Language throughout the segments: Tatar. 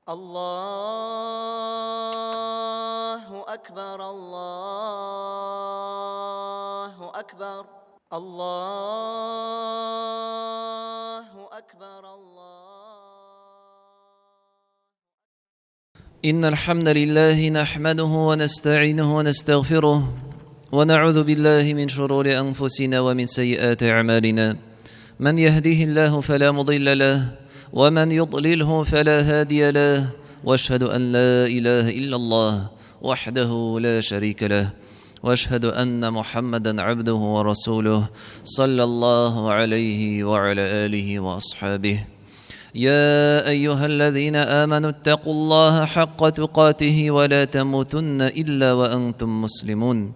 الله أكبر الله أكبر الله أكبر إن الحمد لله نحمده ونستعينه ونستغفره ونعوذ بالله من شرور أنفسنا ومن سيئات أعمالنا من يهده الله فلا مضل له ومن يضلله فلا هادي له واشهد أن لا إله إلا الله وحده لا شريك له واشهد أن محمدا عبده ورسوله صلى الله عليه وعلى آله وأصحابه يا أيها الذين آمنوا اتقوا الله حق تقاته ولا تموتن إلا وأنتم مسلمون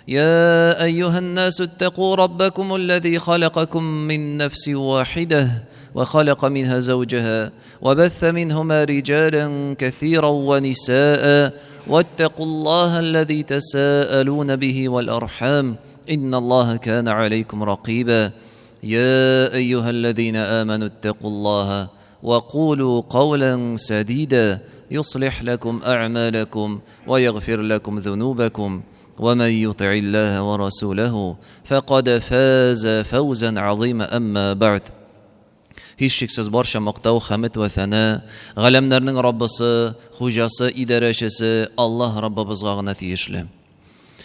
يا أيها الناس اتقوا ربكم الذي خلقكم من نفس واحدة وخلق منها زوجها وبث منهما رجالا كثيرا ونساء واتقوا الله الذي تساءلون به والأرحام إن الله كان عليكم رقيبا يا أيها الذين آمنوا اتقوا الله وقولوا قولا سديدا يصلح لكم أعمالكم ويغفر لكم ذنوبكم ومن يطع الله ورسوله فقد فاز فوزا عظيما أما بعد Һичшиксез барча мактау, хәмд ва сана галәмнәрнең Раббысы, хуҗасы, идарәчесе Аллаһ Раббыбызга гына тиешле.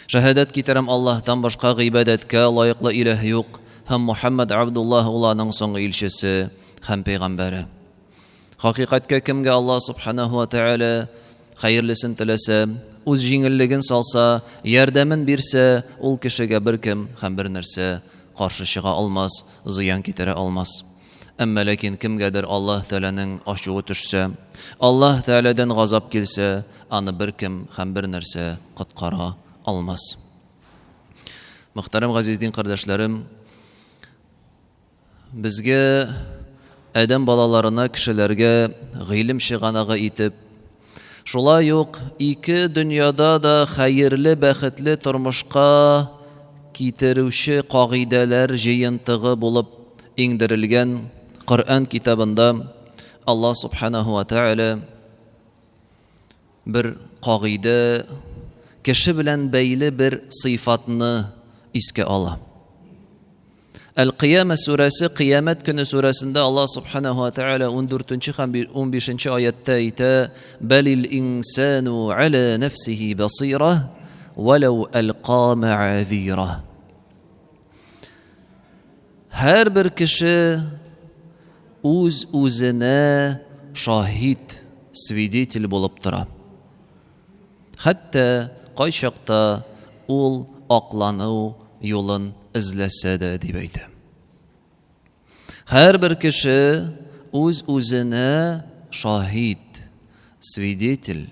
Шаһадат китерәм Аллаһтан башка гыйбадәткә лаеклы илаһ юк һәм Мухаммад Абдуллаһ улының соңгы илчесе һәм пәйгамбәре. Хакыйкатькә кемгә Аллаһ Субханаһу ва Тәгалә хәерлесен теләсә, үз җиңеллеген салса, ярдәмен бирсә, ул кешегә беркем һәм бер нәрсә каршы чыга алмас, зыян китерә алмас. Әмма ләкин кемгәдер Аллаһ Тәгаләнең ачуы төшсә, Аллаһ Тәгаләдән газап килсә, аны беркем һәм бер нәрсә коткара алмас. Мөхтәрәм газиз дин кардәшләрем, безгә Адәм балаларына, кешеләргә гыйлем чыганагы итеп, шулай ук ике дөньяда да хәерле, бәхетле тормышка китерүче кагыйдәләр җыентыгы булып иңдерелгән Коръән китабында Аллаһ Субханаһу ва Тәгалә бер кагыйдә, кеше белән бәйле бер сыйфатны искә ала. Әл-Қияма сүрәсе, Қиямәт көне сүрәсендә Аллаһ Субханаһу ва Тәгалә 14-нче һәм 15-нче аятта әйтә: "Балил инсану ала нафсиhi басира, валау алqa мa'азира." Һәр бер кеше үз-үзенә шаһид, свидетель булып тора. Хәтта кайчакта ул аклану юлын эзләсә дә дип әйтә. Һәр бер кеше үз-үзенә шаһид, свидетель,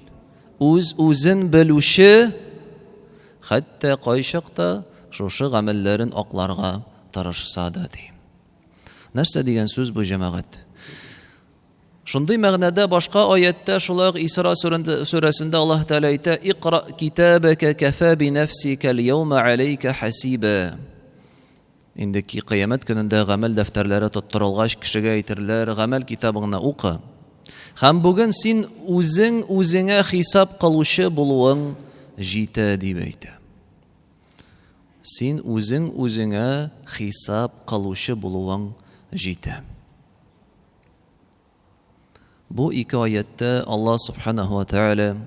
үз-үзен белүче, хәтта кайчакта шушы гамәлләрен акларга тырышса да ди. Нәрсә дигән сүз бу, җәмәгать? Шундый мәгънәдә башка аятта, шулай Исра сүрәсендә Аллаһ Тәгалә әйтә: "Иқра китабака кафа би нафсика ал-йawma алейка хасиба." Инде Кыямәт көнендә гамәл дәфтәрләре тоттырылгач, кешегә әйтерләр: "Гамәл китабыңны укы. Һәм бүген син үзең үзеңә хисап кылучы булуың җитә" дип әйтә. Син үзең үзеңә хисап кылучы булуың җитә. Бу ике аятта Аллаһ Субханаһу ва Тәгалә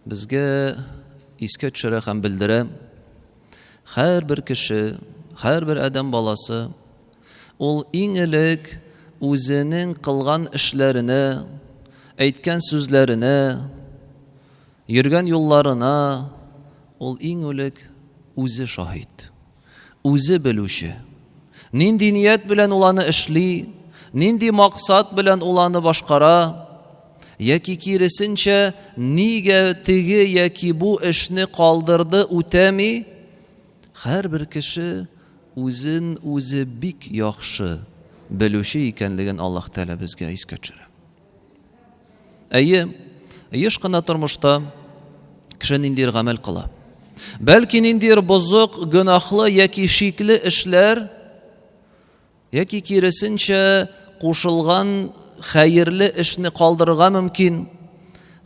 безгә искә төшерә һәм белдерә: һәр бер кеше, һәр бер адәм баласы ул иң элек үзенең кылган эшләренә, әйткән сүзләренә, йөргән юлларына ул иң элек үзе шаһид, үзе белүче. Нинди ният белән ул аны эшли, нинди максат белән ул аны башкара, яки киресенчә нигә теге яки бу эшне калдырды, үтәми, һәр бер кеше үзен үзе бик яхшы белүче икәнлеген Аллаһ Тәгалә безгә искә төшерә. Еш кына тормышта кеше ниндидер гамәл кыла. Бәлки ниндидер бозык, гөнаһлы яки шикле эшләр, яки киресенчә кушылган хәерле эшне калдырырга мөмкин.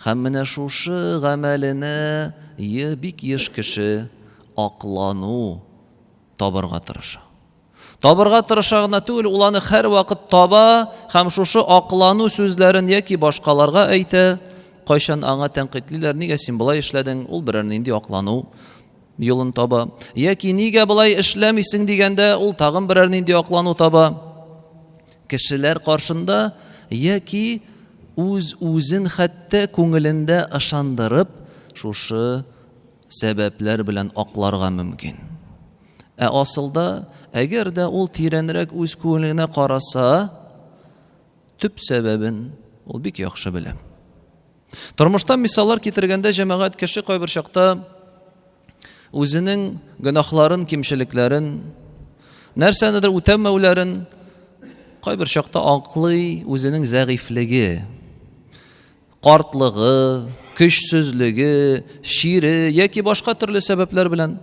Һәм менә шушы гамәленә бик еш кеше аклану табырга тырыша. Табырга тырыша гына түгел, ул аны һәр вакыт таба һәм шушы аклану сүзләрен яки башкаларга әйтә. Кайчан аңа тәнкыйтьлиләр, нигә син болай эшләдең? Ул берәр нинди аклану юлын таба. Яки нигә болай эшләмисең дигәндә, ул тагын берәр нинди аклану таба. Кешеләр каршында яки үзен хәтта күңелендә ышандырып, шушы сәбәпләр белән акларга мөмкин. Асылда, әгәр дә ул тирәнрәк үз күңеленә караса, төп сәбәбен ул бик яхшы белә. Тормыштан мисаллар китергәндә, җәмәгать кеше кайбер чакта үзенең гөнаһларын, кимчелекләрен, нәрсәнедер үтәмәүләрен кайбер чакта аклый, үзенең зәгыйфлеге, картлыгы, көчсезлеге, шире яки башка төрле сәбәпләр белән.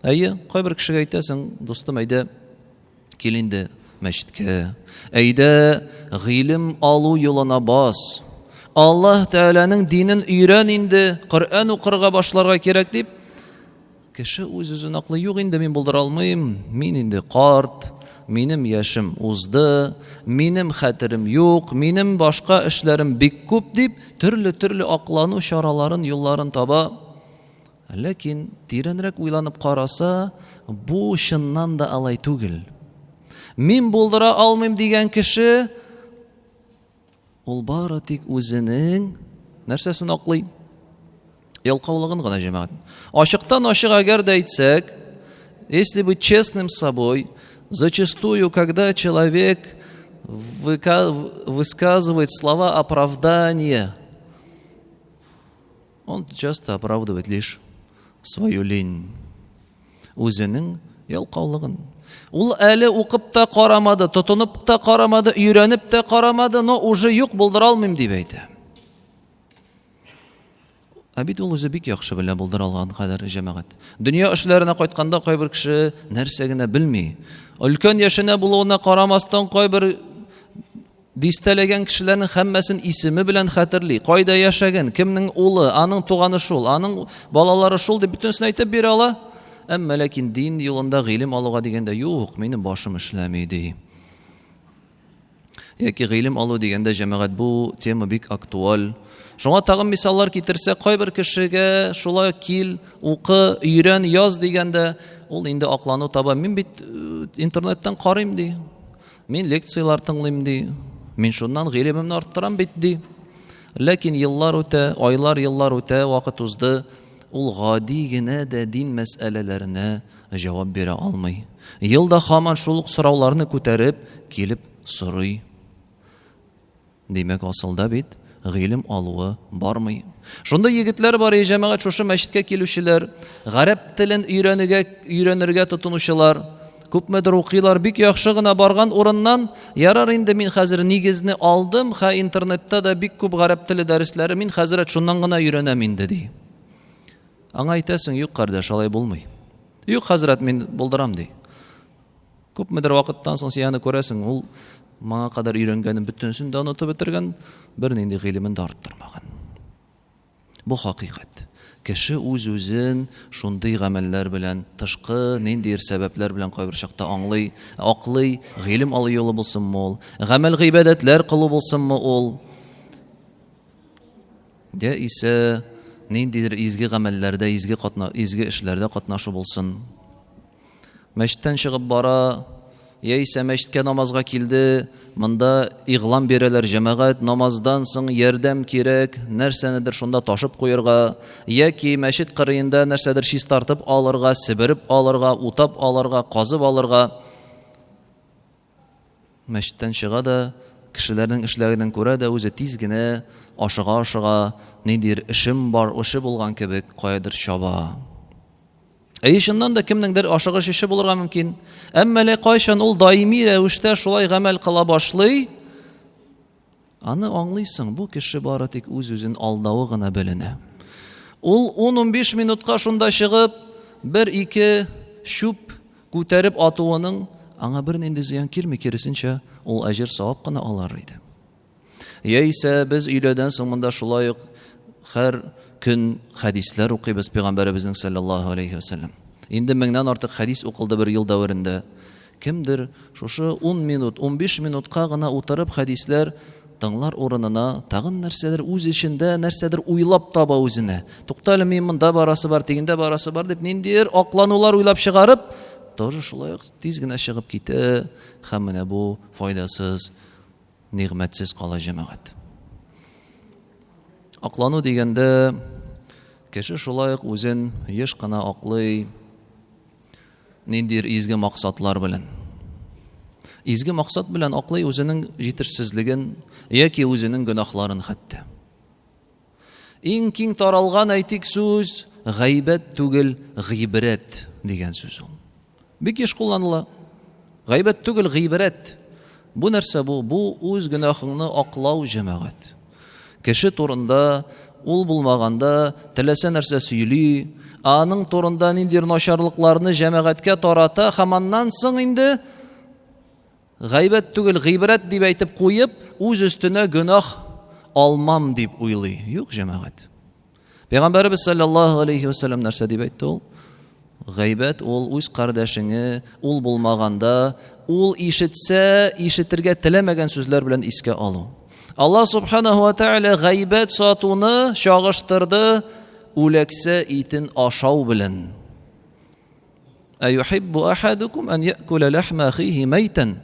Кайбер кешегә әйтәсең, дустым, әйдә, кил инде мәчеткә, әйдә, гыйлем алу юлына бас, Аллаһ Тәгаләнең динен өйрән инде, Коръән укырга башларга кирәк дип, кеше үз-үзен аклый. Юк инде, мин булдыра алмыйм, мин инде карт, минем яшем узды, минем хәтерем юк, минем башка эшләрем бик күп дип, төрле аклану чараларын, юлларын таба. Ләкин тирәнрәк уйланып караса, бу чыннан да алай түгел. Мин булдыра алмыйм дигән кеше, ул бары тик үзенең нәрсәсен аклый? Ялкаулыгын гына, җәмәгать. Ачыктан-ачык әгәр дә әйтсәк, если быть честным с собой, зачастую, когда человек высказывает слова оправдания, он часто оправдывает лишь свою лень, үзенең ялкаулыгын. Ул әле укып та карамады, тотынып та карамады, өйрәнеп тә карамады, но уже юк, булдыра алмыйм дип әйтә. Бит ул үзе бик яхшы белә булдыра алган кадәр, җәмәгать. Дөнья эшләренә кайтканда кайбер кеше нәрсә генә белми. Өлкән яшенә булуына карамастан кайбер дистәләгән кешеләрнең һәммәсен исеме белән хәтерли. Кайда яшәгән, кемнең улы, аның туганы шул, аның балалары шул дип бөтенсен әйтеп бирә ала. Әмма ләкин дин юлында гыйлем алуга дигәндә, юк, минем башым эшләми ди. Яки гыйлем алу дигәндә, җәмәгать, бу тема бик актуаль. Шуңа тагын мисаллар китерсә, кайбер кешегә шулай кил, укы, өйрән, яз дигәндә, ул инде аклану таба. Мин бит интернеттан карыйм ди. Мин лекциялар тыңлыйм ди. Мин шуннан гыйлемемне арттырам бит ди. Ләкин еллар үтә, айлар, еллар үтә, вакыт узды. Ул гади генә дә дин мәсьәләләренә җавап бирә алмый. Елда һаман шул ук сорауларны күтәреп килеп сорый. Димәк, асылда бит гыйлем алуы бармый. Шунда егетләр бар, җәмәгать, шушы мәчеткә килүчеләр, гарәп телен өйрәнергә тотынучылар, күпмедер укыйлар, бик яхшы гына барган урыннан, ярар инде мин хәзер нигезне алдым, интернетта да бик күп гарәп теле дәресләре, мин хәзер шуннан гына өйрәнәм инде ди. Аңа әйтәсең, юк кардәш, алай булмый. Юк, хәзрәт, мин булдырам ди. Күпмедер вакыттан соң син аны күрәсең, ул маңа кадәр өйрәнгәнен бөтенсен дә онытып бетергән, бер нинди гыйлемен дә арттырмаган. Бу хакыйкать. Кеше үз-үзен шундый гамәлләр белән, тышкы ниндидер сәбәпләр белән кайбер чакта аңлый, аклый, гыйлем алу юлы булсынмы ул, гамәл гыйбадәтләр кылу булсынмы ул, дә исә ниндидер изге гамәлләрдә, изге эшләрдә катнашу булсын. Мәчеттән чыгып бара, яисә мәчеткә намазга килде, монда игълан бирәләр, җәмәгать, намаздан соң ярдәм кирәк, нәрсәнедер шунда ташып куярга, яки мәчет кырыенда нәрсәдер шис тартып алырга, себереп алырга, утап алырга, казып алырга. Мәчеттән чыга да, кешеләрнең эшләгәнен күрә дә, үзе тиз генә ашыга, ниндидер эшем бар, эше булган кебек, каядыр чаба. Шуннан да кемнеңдер ашыгыш эше булырга мөмкин. Әмма кайчан ул даими рәвештә шулай гамәл кыла башлый, аны аңлыйсың, бу кеше бары тик үз-үзен алдавы гына беленә. Ул 10-15 минутка шунда чыгып, 1-2 шүп күтәреп атуының аңа бер нинди зыян килми, киресенчә, ул әҗер савап кына алар иде. Яисә без өйләдән соң монда шулай ук һәр көн хәдисләр укыйбыз Пәйгамбәребезнең саллаллаһу алейһи ва саллям. Инде 1000-нан артык хәдис укылды бер ел дәврендә. Кемдер шушы 10 минут, 15 минутка гына утырып хәдисләр тыңлар урынына тагын нәрсәдер үз эчендә, нәрсәдер уйлап таба үзенә. Туктале, мен монда барасы бар, тигендә барасы бар дип ниндидер акланулар уйлап чыгарып, тоже шулай ук тиз генә чыгып китә. Һәм менә бу файдасыз, нигъмәтсез кала җәмәгать. Аклану дигәндә кеше шулай ук үзен еш кына аклый, ниндидер изге максатлар белән. Изге максат белән аклый үзенең җитешсезлеген яки үзенең гөнаһларын хәтта. Иң киң таралган әйтик сүз гайбәт түгел, гыйбрәт дигән сүз ул. Бик еш кулланыла. Гайбәт түгел, гыйбрәт. Бу нәрсә бу? Бу үз гөнаһыңны аклау җәмәгать. Кеше турында ул булмаганда теләсә нәрсә сөйли, аның турында ниндидер начарлыкларны җәмәгатькә тарата, һәм аннан соң инде гайбәт түгел, гыйбрәт дип әйтеп куеп, үз өстенә гөнаһ алмам дип уйлый. Юк, җәмәгать. Пәйгамбәрбез саллаллаһу алейһи ва саллям нәрсә дип әйтте ул? Гайбәт ул үз кардәшеңне ул булмаганда, ул ишетсә, ишетергә теләмәгән сүзләр белән искә алу. Аллаһ субханаһу ва тааля гайбәт сатуны чагыштырды үләксә итен ашау белән. Аюхиббу ахадукум ан яъкула лахма ахиhi майтан.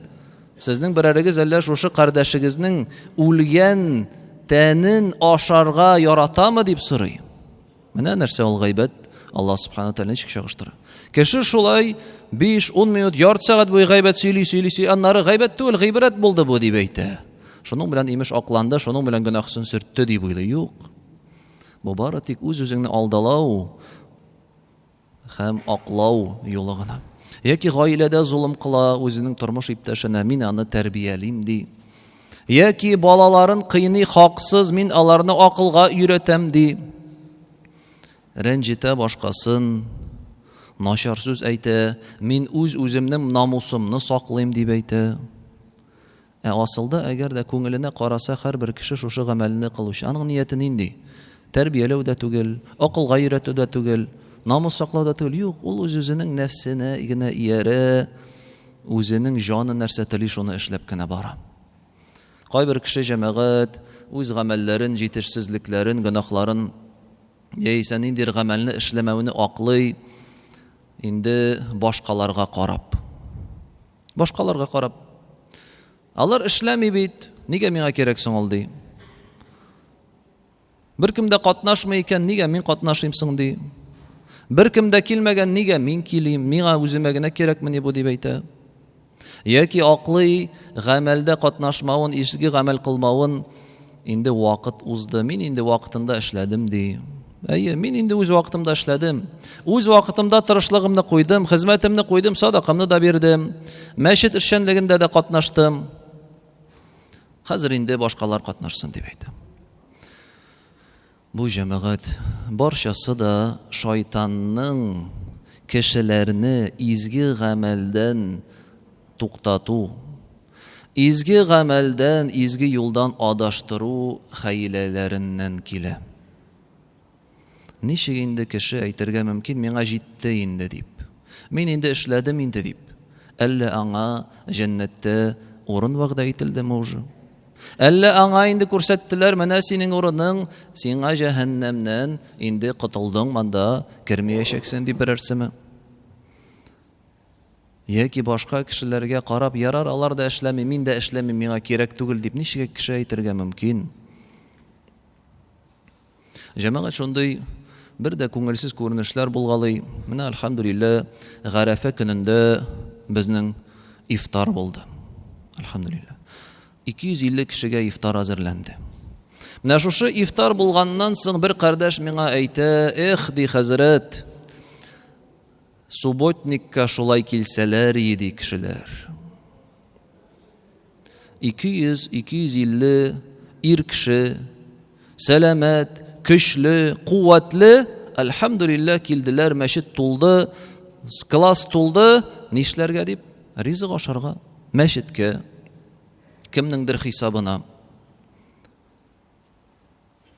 Сезнең берәрегез әллә шушы кардәшегезнең үлгән тәнен ашарга яратамы дип сорый. Менә нәрсә ул гайбәт. Аллаһ субханаһу тааля ничек чагыштыра. Кеше шулай 5-10 минут, ярты сәгать буе гайбәт сөйли, аннары гайбәт түгел, гыйбрәт булды бу дип әйтә. Шуның белән имеш акланды, шуның белән гөнаһсын сөртте дип уйлый. Юк. Бу бары тик үз-үзеңне алдалау һәм аклау юлы гына. Яки гаиләдә зулым кыла үзенең тормыш иптәшенә, мин аны тәрбиялим ди. Яки балаларын кыйный хаксыз, мин аларны акылга өйрәтәм ди. Рәнҗетә башкасын, начар сүз әйтә, мин үз-үземнең намусымны саклыйм дип әйтә. Асылда әгәр дә күңеленә караса һәрбер кеше шушы гамәлне кылучы, аның нияте нинди? Тәрбияләү дә түгел, акылга өйрәтү дә түгел, намус саклау да түгел. Юк, ул үзенең нәфсенә генә иярә, үзенең җаны нәрсә тели шуны эшләп кенә бара. Кайбер кеше җәмәгать үз гамәлләрен, җитешсезлекләрен, гөнаһларын яисә ниндидер гамәлне эшләмәүне аклый инде башкаларга карап. Башкаларга карап. Алар эшләми бит, нигә миңа кирәк соң ул ди? Беркем дә катнашмый икән, нигә мин катнашыйм соң ди? Беркем дә килмәгән, нигә мин килим? Миңа үземә генә кирәкмени бу дип әйтә. Яки аклый гамәлдә катнашмавын, изге гамәл кылмавын инде вакыт узды, мин инде вакытында эшләдем ди. Әйе, мин инде үз вакытымда эшләдем. Үз вакытымда тырышлыгымны куйдым, хезмәтемне куйдым, садакамны да бирдем. Мәчет эшчәнлегендә дә катнаштым. Хәзер инде башкалар катнашсын дип әйтә. Бу җәмәгать барчасы да шайтанның кешеләрне изге гамәлдән туктату, изге гамәлдән, изге юлдан адаштыру хәйләләреннән килә. Ничек инде кеше әйтергә мөмкин, миңа җитте инде дип. Мин инде эшләдем инде дип. Әллә аңа җәннәттә урын вәгъдә ителдеме уже? Әллә аңа инде күрсәттеләр, менә синең урының, сиңа җәһәннәмнән инде котылдың, монда кирмәячәксең дип берәрсеме? Яки башка кешеләргә карап, ярар, алар да эшләми, мин дә эшләмим, миңа кирәк түгел дип ничек кеше әйтергә мөмкин? Җәмәгать шундый бер дә күңелсез күренешләр булгалый. Менә әлхәмдүлилләh, Гарәфә көнендә безнең ифтар булды. Әлхәмдүлилләh. 250 кешегә ифтар әзерләнде. Менә шушы ифтар булганнан соң бер кардәш миңа әйтә, "Эх, ди хәзрәт, субботникка шулай килсәләр иде кешеләр. 200-250 ир кеше, сәламәт, көчле, куәтле, әлхәмдүлилләh килделәр, мәчет тулды, класс тулды, нишләргә дип ризык ашарга, мәчеткә, кемнеңдер хисабына.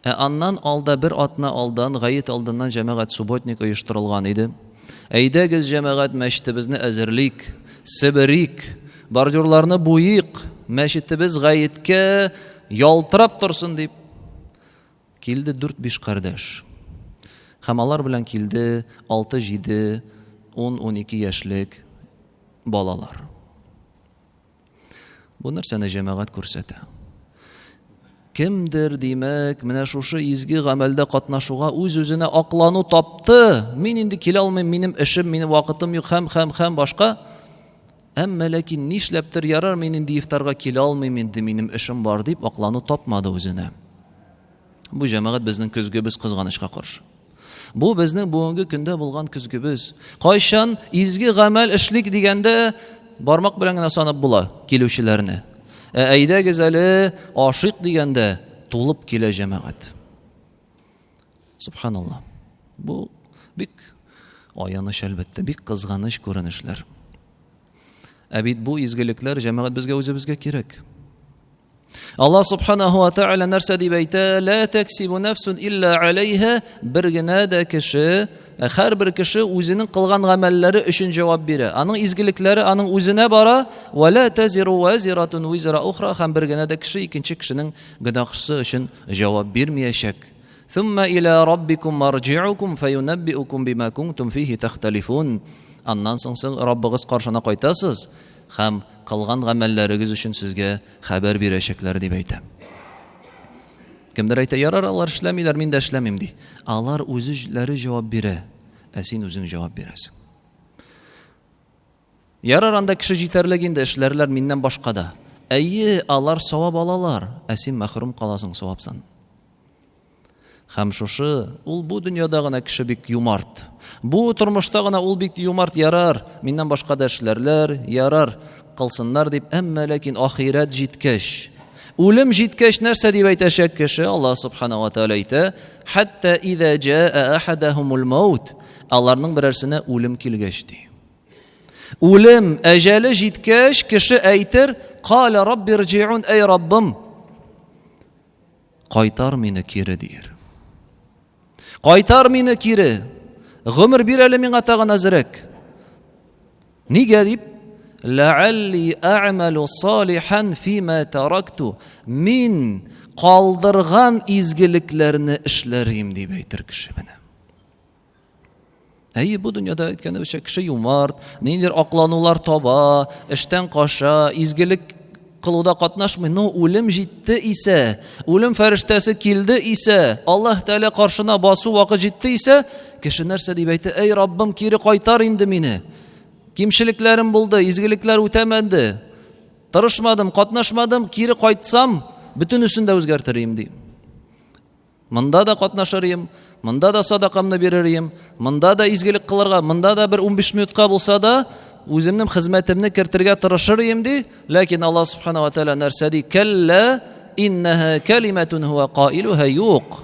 Аннан алда бер атна алдан, гает алдыннан җәмәгать субботник оештырылган иде. Әйдәгез җәмәгать мәчетебезне әзерлик, себерик, бордюрларны буйык, мәчетебез гаеткә ялтырап торсын дип килде 4-5 кардәш. Һәм алар белән килде 6-7, 10-12 яшьлек балалар. Бу нәрсәне җәмәгать күрсәтә. Кемдер, димәк, менә шушы изге гамәлдә катнашуга үз-үзенә аклану тапты. Мин инде килә алмыйм, минем эшем, минем вакытым юк, һәм башка. Әмма ләкин нишләптер ярар, мин инде ифтарга килә алмыйм, инде минем эшем бар дип аклану тапмады үзенә. Бу җәмәгать безнең көзгебез кызганычка каршы. Бу безнең бүгенге көндә булган көзгебез. Кайчан изге гамәл эшлик дигәндә бармак белән генә санап була килүчеләрне. Әйдәгез әле ашык дигәндә тулып килә җәмәгать. Субханаллах. Бу бик аяныч әлбәттә, бик кызганыч күренешләр. Бит бу изгелекләр җәмәгать безгә үзебезгә кирәк. Аллаһ субханаһу ва тааля нәрсә дип әйтә? Ла таксибу нафсун илля алейха. Бер генә дә кеше, һәрбер кеше үзенең кылган гамәлләре өчен җавап бирә. Аның изгелекләре аның үзенә бара. Ва ла тазиру вазиратун визра ухра. Һәм бер генә дә кеше икенче кешенең гөнаһысы өчен җавап бирмәячәк. Thumma ila rabbikum marji'ukum fayunabbi'ukum bima kuntum fihi takhtalifun. Аннан соң Раббыгыз каршына кайтасыз һәм кылган гамәлләрегез өчен сезгә хәбәр бирәчәкләр дип әйтә. Кемдер әйтә, ярар, алар эшләмиләр, мин дә эшләмим ди. Алар үзләре җавап бирә, син үзең җавап бирәсең. Ярар, анда кеше җитәрлек инде, эшләрләр миннән башка да. Әйе, алар савап алалар, син мәхрүм каласың савапсан. Һәм шушы, ул бу дөньяда гына кеше бик юмарт. Бу тормышта гына ул бик юмарт, ярар, миннән башка да эшләрләр, ярар, кылсыннар дип, әмма ләкин ахират җиткәч, үлем җиткәч нәрсә дип әйтәчәк кеше? Аллаһ субханаһу ва тааля әйтә: "Хатта иза җаа ахадахумул маут." Аларның берәрсенә үлем килгәч ди. Үлем, әҗәле җиткәч, кеше әйтер: "Кала рабби рҗиун", эй Раббым, кайтар мине кире дияр. Кайтар мине кире. Гомер бир әле миңа тагын әзрәк. Нигә дип? Лаалли а'малу салихан фима таракту. Мин калдырган изгелекләрне эшләрим дип әйтер кеше менә. Әйе, бу дөньяда әйткәнебезчә кеше юмарт, ниндидер акланулар таба, эштән каша, изгелек кылуда катнашмый, но үлем җитте исә, үлем фәрештәсе килде исә, Аллаһ Тәгалә каршына басу вакыт җитте исә, кеше нәрсә дип әйтә? Эй Раббым, кире кайтар инде мине. Кимчелекләрем булды, изгелекләр үтәмәде. Тырышмадым, катнашмадым, кире кайтсам, бөтенесен дә үзгәртерим ди. Монда да катнашырым, монда да садакамны бирерим, монда да изгелек кылырга, монда да бер 15 минутка булса да үземнең хезмәтемне кертергә тырышырым ди. Ләкин Аллаһ субханаһу ва тааля нәрсә ди? Калла иннаха калиматун хува qa'iluha юк.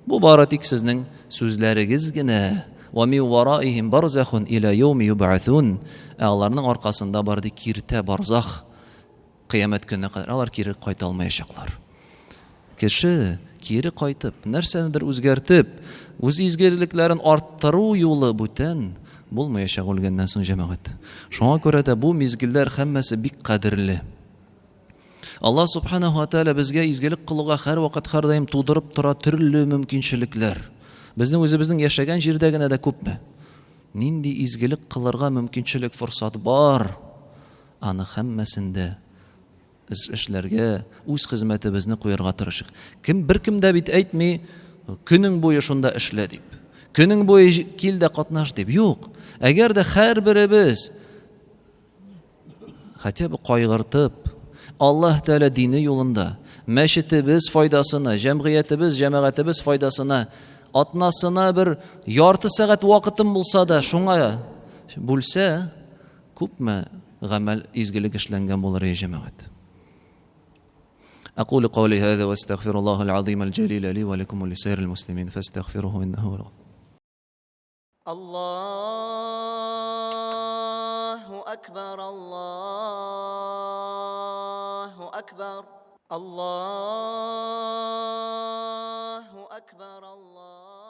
Бу бары тик сезнең сүзләрегез генә. Ва ми вараихим барзахун ила йауми юб'аthун. Аларның аркасында бар ди киртә барзах. Кыямәт көненә кадәр алар кире кайта алмаячаклар. Кеше кире кайтып, нәрсәнедер үзгәртеп, үз изгелекләрен арттыру юлы бүтән булмаячак үлгәннән соң җәмәгать. Шуңа күрә дә бу мизгелләр һәммәсе бик кадерле. Аллаһ субханаһу ва тааля безгә изгелек кылуга һәр вакыт һәр даим тудырып тора төрле мөмкинчелекләр. Безнең үзебезнең яшәгән җирдә генә дә күпме? Нинди изгелек кылырга мөмкинчелек, форсат бар? Аны һәммәсендә эшләргә, үз хезмәтебезне куярга тырышыйк. Беркем дә бит әйтми, көнең буе шунда эшлә дип. Көнең буе кил дә катнаш дип. Юк. Әгәр дә һәрберебез хәтта бу кайгыртып, Аллаһ Тәгалә дине юлында, мәчетебез файдасына, җәмгыятебез, җәмәгатебез файдасына, атнасына бер ярты сәгать вакытым булса да, шуңа бүлсә, күпме гамәл изгелек эшләнгән булыр җәмәгать. أقول قولي هذا واستغفر الله العظيم الجليل لي ولكم ولسائر المسلمين فاستغفروه إنه هو الله أكبر الله أكبر الله أكبر الله